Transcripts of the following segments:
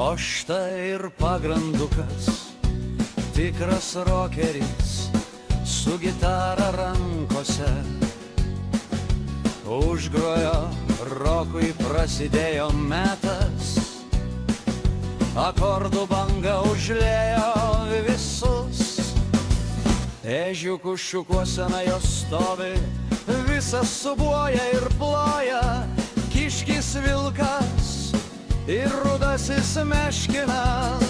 O štai ir pagrandukas, tikras rokeris, su gitara rankose. Užgrojo, rokui prasidėjo metas, akordų banga užliejo visus. Ežiukų šukuosena jos stovi, visas subuoja ir ploja, kiškis vilkas ir rudasis meškinas.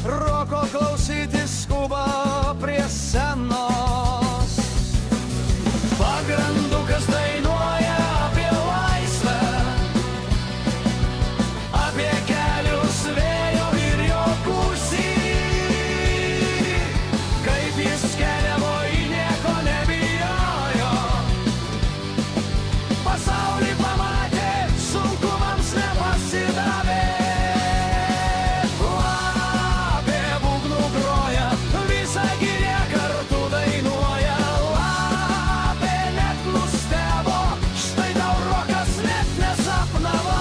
Roko klausytis skuba prie scenos. Pagrandukas dainuoja apie laisvę, apie kelius vėjo ir jo gūsį. Kaip jis keliavo, nieko nebijojo, pasaulį pamatė, sunkumams nepasidavė. Lapė būgnų groja, visa giria kartu dainuoja. Lapė net nustebo, štai tau rokas net nesapnavo.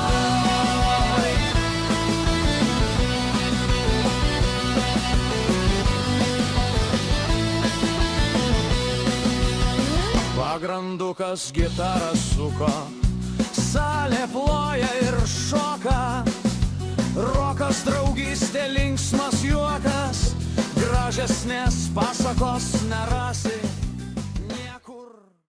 Pagrandukas gitarą suko, salė ploja ir šoka. Rokas draugystė, linksmas juokas, gražesnės pasakos nerasi.